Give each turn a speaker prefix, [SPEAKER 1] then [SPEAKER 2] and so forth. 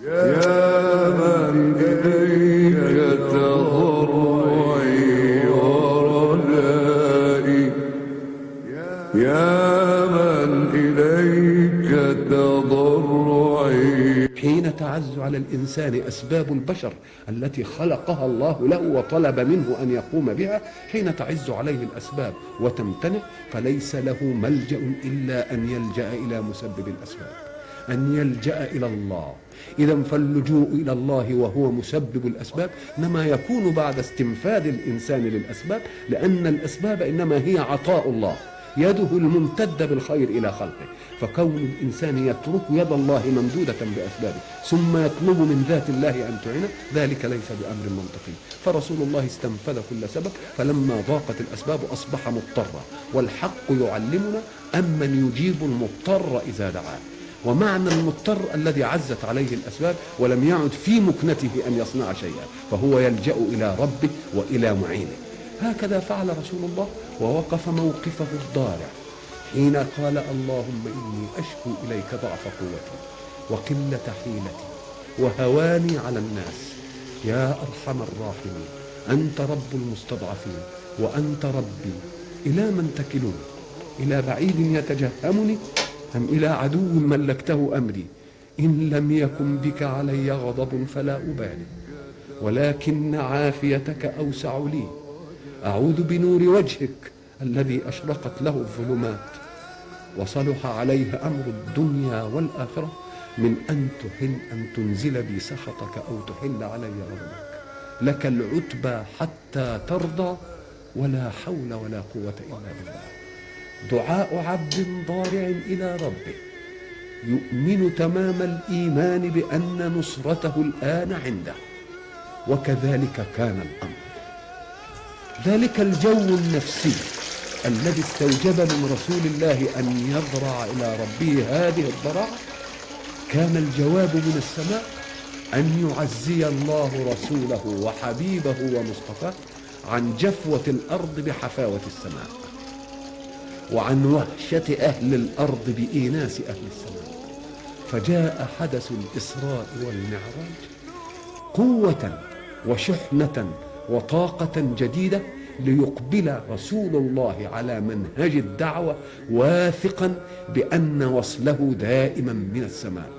[SPEAKER 1] يا من إليك تضرعي ورجائي، يا من إليك تضرعي.
[SPEAKER 2] حين تعز على الإنسان أسباب البشر التي خلقها الله له وطلب منه أن يقوم بها، حين تعز عليه الأسباب وتمتنع فليس له ملجأ إلا أن يلجأ إلى مسبب الأسباب، أن يلجأ إلى الله. إذا فاللجوء إلى الله وهو مسبب الأسباب إنما يكون بعد استنفاذ الإنسان للأسباب، لأن الأسباب إنما هي عطاء الله، يده الممتدة بالخير إلى خلقه. فكون الإنسان يترك يد الله ممدودة بأسبابه ثم يطلب من ذات الله أن تعينه، ذلك ليس بأمر منطقي. فرسول الله استنفذ كل سبب، فلما ضاقت الأسباب أصبح مضطرا، والحق يعلمنا أمن يجيب المضطر إذا دعاه. ومعنى المضطر الذي عزت عليه الأسباب ولم يعد في مكنته أن يصنع شيئا، فهو يلجأ إلى ربه وإلى معينه. هكذا فعل رسول الله، ووقف موقفه الضارع حين قال: اللهم إني أشكو إليك ضعف قوتي وقلة حيلتي وهواني على الناس، يا أرحم الراحمين، أنت رب المستضعفين وأنت ربي، إلى من تكلني؟ إلى بعيد يتجهمني أم إلى عدو ملكته أمري؟ إن لم يكن بك علي غضب فلا أبالي، ولكن عافيتك أوسع لي. أعوذ بنور وجهك الذي أشرقت له الظلمات وصلح عليه أمر الدنيا والآخرة من أن تنزل بي سخطك أو تحل علي غضبك. لك العتبى حتى ترضى، ولا حول ولا قوة إلا بالله. دعاء عبد ضارع إلى ربه يؤمن تمام الإيمان بأن نصرته الآن عنده، وكذلك كان الأمر. ذلك الجو النفسي الذي استوجب من رسول الله أن يضرع إلى ربه هذه الضراعة، كان الجواب من السماء أن يعزي الله رسوله وحبيبه ومصطفاه عن جفوة الأرض بحفاوة السماء، وعن وحشة أهل الأرض بإيناس أهل السماء. فجاء حدث الإسراء والمعراج قوة وشحنة وطاقة جديدة ليقبل رسول الله على منهج الدعوة واثقا بأن وصله دائما من السماء.